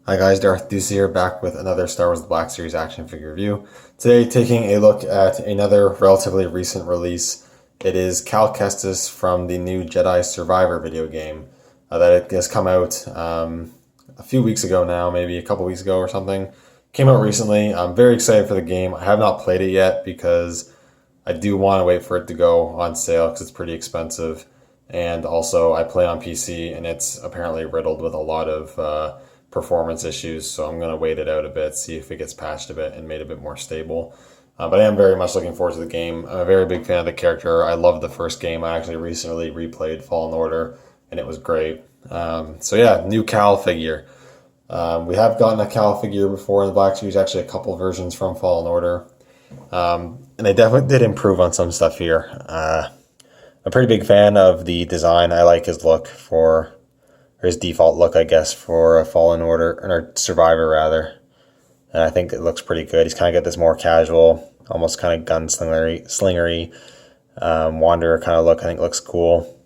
Hi guys, Darth Deuce here, back with another Star Wars The Black Series action figure review. Today, taking a look at another relatively recent release. It is Cal Kestis from the new Jedi Survivor video game that it has come out a few weeks ago now, maybe a couple weeks ago or something. Came out recently. I'm very excited for the game. I have not played it yet because I do want to wait for it to go on sale because it's pretty expensive. And also, I play on PC and it's apparently riddled with a lot of performance issues. So I'm going to wait it out a bit, see if it gets patched a bit and made a bit more stable. But I am very much looking forward to the game. I'm a very big fan of the character. I loved the first game. I actually recently replayed Fallen Order and it was great. So yeah, new Cal figure. We have gotten a Cal figure before in the Black Series, actually a couple versions from Fallen Order. And they definitely did improve on some stuff here. I'm a pretty big fan of the design. I like his look or his default look, I guess, for a Fallen Order, or Survivor rather. And I think it looks pretty good. He's kind of got this more casual, almost kind of gunslingery, wanderer kind of look. I think looks cool.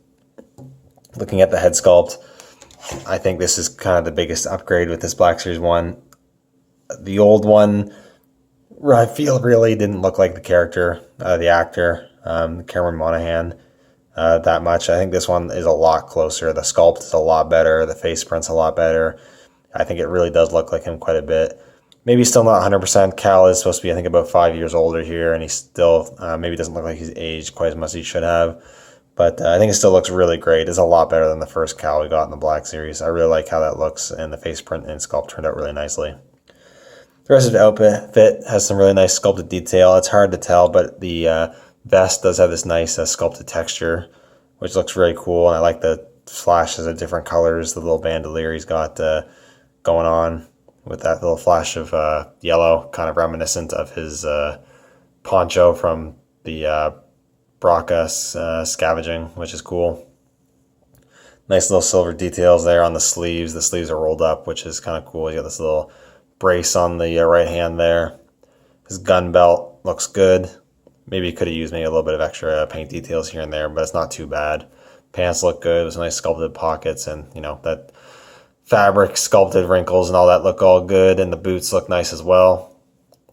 Looking at the head sculpt, I think this is kind of the biggest upgrade with this Black Series 1. The old one, I feel, really didn't look like the character, the actor, Cameron Monaghan, that much. I think this one is a lot closer. The sculpt is a lot better. The face print's a lot better. I think it really does look like him quite a bit. Maybe still not 100%. Cal is supposed to be, I think, about 5 years older here, and he still maybe doesn't look like he's aged quite as much as he should have. But I think it still looks really great. It's a lot better than the first Cal we got in the Black Series. I really like how that looks, and the face print and sculpt turned out really nicely. The rest of the outfit has some really nice sculpted detail. It's hard to tell, but the vest does have this nice sculpted texture, which looks really cool. And I like the flashes of different colors, the little bandolier he's got going on with that little flash of yellow, kind of reminiscent of his poncho from the Braca scavenging, which is cool. Nice little silver details there on the sleeves. The sleeves are rolled up, which is kind of cool. You got this little brace on the right hand there. His gun belt looks good. Maybe he could have used maybe a little bit of extra paint details here and there, but it's not too bad. Pants look good with nice sculpted pockets, and that fabric sculpted wrinkles and all that look all good, and the boots look nice as well.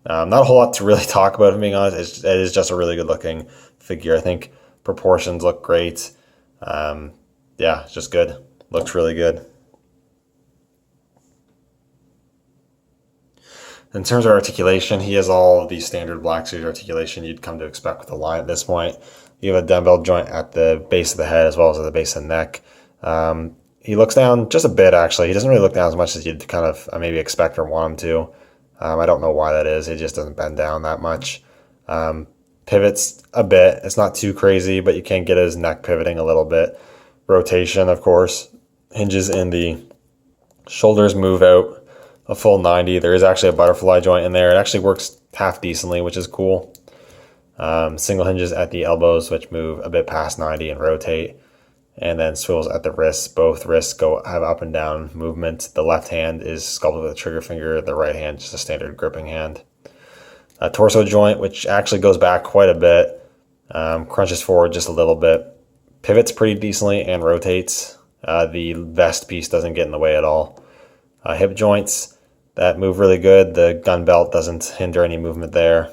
Not a whole lot to really talk about, if I'm being honest. It is just a really good looking figure. I think proportions look great. Yeah, it's just good. Looks really good. In terms of articulation, he has all the standard Black Series articulation you'd come to expect with the line at this point. You have a dumbbell joint at the base of the head as well as at the base of the neck. He looks down just a bit, actually. He doesn't really look down as much as you'd kind of maybe expect or want him to. I don't know why that is. He just doesn't bend down that much. Pivots a bit. It's not too crazy, but you can get his neck pivoting a little bit. Rotation, of course. Hinges in the shoulders move out a full 90. There is actually a butterfly joint in there. It actually works half decently, which is cool. Single hinges at the elbows, which move a bit past 90 and rotate. And then swivels at the wrists. Both wrists have up and down movement. The left hand is sculpted with a trigger finger. The right hand just a standard gripping hand. A torso joint, which actually goes back quite a bit. Crunches forward just a little bit. Pivots pretty decently and rotates. The vest piece doesn't get in the way at all. Hip joints that move really good. The gun belt doesn't hinder any movement there.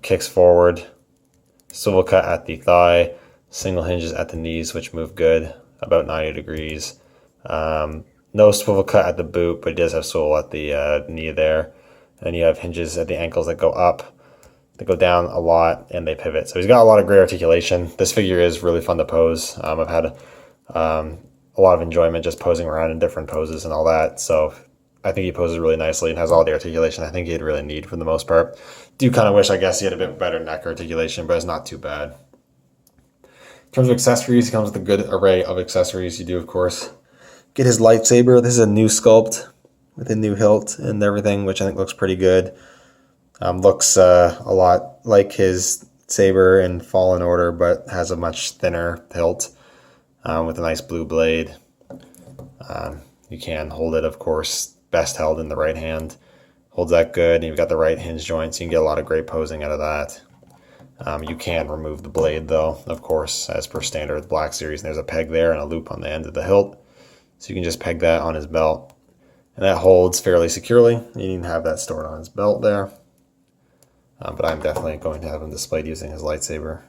Kicks forward. Swivel cut at the thigh. Single hinges at the knees, which move good, about 90 degrees. No swivel cut at the boot, but it does have swivel at the knee there. And you have hinges at the ankles that go up. They go down a lot, and they pivot. So he's got a lot of great articulation. This figure is really fun to pose. I've had a lot of enjoyment just posing around in different poses and all that. So I think he poses really nicely and has all the articulation I think he'd really need for the most part. Do kind of wish, I guess, he had a bit better neck articulation, but it's not too bad. In terms of accessories, he comes with a good array of accessories. You do, of course, get his lightsaber. This is a new sculpt with a new hilt and everything, which I think looks pretty good. Looks a lot like his saber in Fallen Order, but has a much thinner hilt with a nice blue blade. You can hold it, of course, best held in the right hand. Holds that good, and you've got the right hinge joints. So you can get a lot of great posing out of that. You can remove the blade, though, of course, as per standard Black Series. And there's a peg there and a loop on the end of the hilt. So you can just peg that on his belt. And that holds fairly securely. You can have that stored on his belt there. But I'm definitely going to have him displayed using his lightsaber.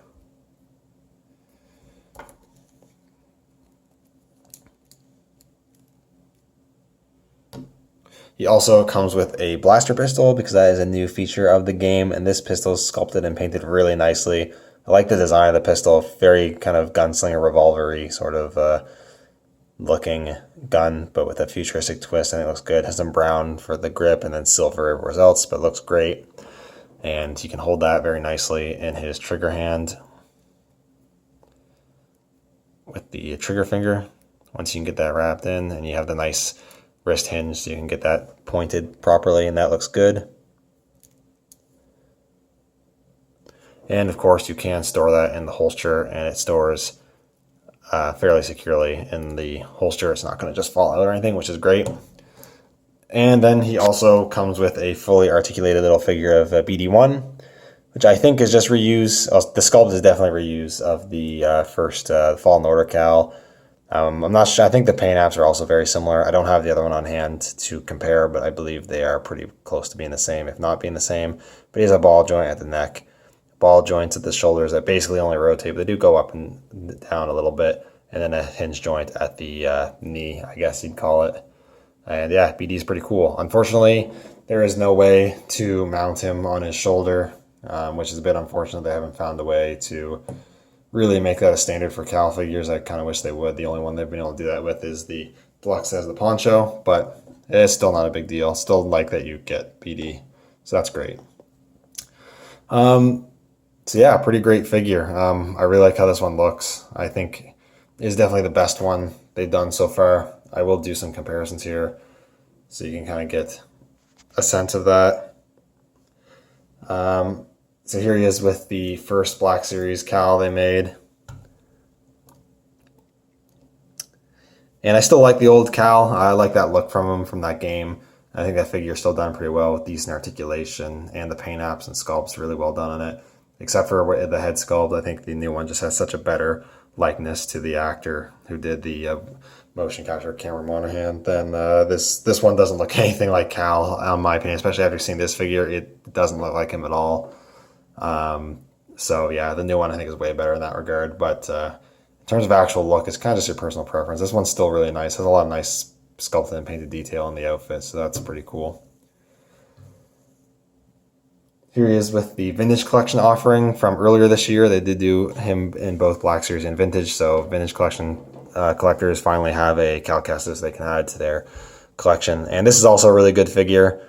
He also comes with a blaster pistol because that is a new feature of the game, and this pistol is sculpted and painted really nicely. I like the design of the pistol, very kind of gunslinger revolver-y sort of looking gun, but with a futuristic twist. I think it looks good. It has some brown for the grip and then silver everywhere else, but it looks great. And he can hold that very nicely in his trigger hand with the trigger finger. Once you can get that wrapped in, and you have the nice wrist hinge so you can get that pointed properly, and that looks good. And of course you can store that in the holster, and it stores fairly securely in the holster. It's not going to just fall out or anything, which is great. And then he also comes with a fully articulated little figure of BD1, which I think is just reuse. The sculpt is definitely reuse of the first Fallen Order Cal. I'm not sure. I think the paint apps are also very similar. I don't have the other one on hand to compare, but I believe they are pretty close to being the same, if not being the same. But he has a ball joint at the neck, ball joints at the shoulders that basically only rotate, but they do go up and down a little bit, and then a hinge joint at the knee, I guess you'd call it. And yeah, BD is pretty cool. Unfortunately, there is no way to mount him on his shoulder, which is a bit unfortunate. They haven't found a way to really make that a standard for Cal figures. I kind of wish they would. The only one they've been able to do that with is the Deluxe as the poncho, but it's still not a big deal. Still like that you get BD, so that's great. So yeah, pretty great figure. I really like how this one looks. I think is definitely the best one they've done so far. I will do some comparisons here so you can kind of get a sense of that. So here he is with the first Black Series Cal they made. And I still like the old Cal. I like that look from him from that game. I think that figure is still done pretty well with decent articulation, and the paint apps and sculpts really well done on it. Except for the head sculpt, I think the new one just has such a better likeness to the actor who did the motion capture, Cameron Monaghan. Then this one doesn't look anything like Cal, in my opinion. Especially after seeing this figure, it doesn't look like him at all. So yeah, the new one I think is way better in that regard. But in terms of actual look, it's kind of just your personal preference. This one's still really nice. Has a lot of nice sculpted and painted detail in the outfit, so that's pretty cool. Here he is with the Vintage Collection offering from earlier this year. They did do him in both Black Series and Vintage, so Vintage Collection collectors finally have a Cal Kestis they can add to their collection. And this is also a really good figure.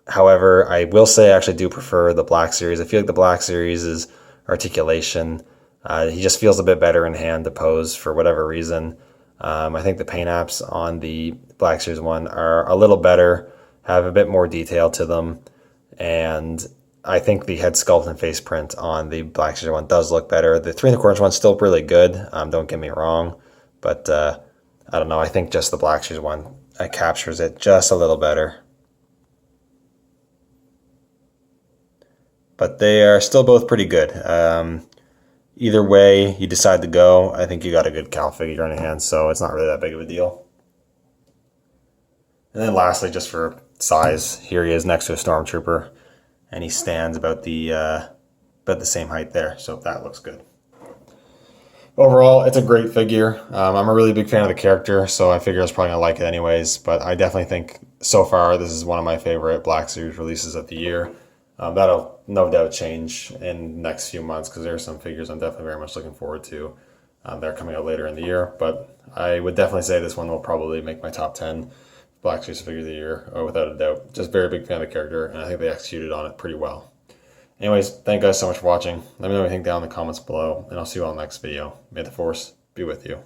However, I will say I actually do prefer the Black Series. I feel like the Black Series' articulation, he just feels a bit better in hand to pose for whatever reason. I think the paint apps on the Black Series one are a little better, have a bit more detail to them, and I think the head sculpt and face print on the Black Series one does look better. The 3 1/4 one's still really good, don't get me wrong, but I don't know, I think just the Black Series one captures it just a little better. But they are still both pretty good. Either way you decide to go, I think you got a good Cal figure on your hands, so it's not really that big of a deal. And then lastly, just for size, here he is next to a Stormtrooper, and he stands about the same height there, so that looks good. Overall, it's a great figure. I'm a really big fan of the character, so I figure I was probably going to like it anyways, but I definitely think so far this is one of my favorite Black Series releases of the year. That'll no doubt change in the next few months because there are some figures I'm definitely very much looking forward to. They're coming out later in the year, but I would definitely say this one will probably make my top 10 Black Series figure of the year, without a doubt. Just very big fan of the character, and I think they executed on it pretty well. Anyways, thank you guys so much for watching. Let me know what you think down in the comments below, and I'll see you all in the next video. May the Force be with you.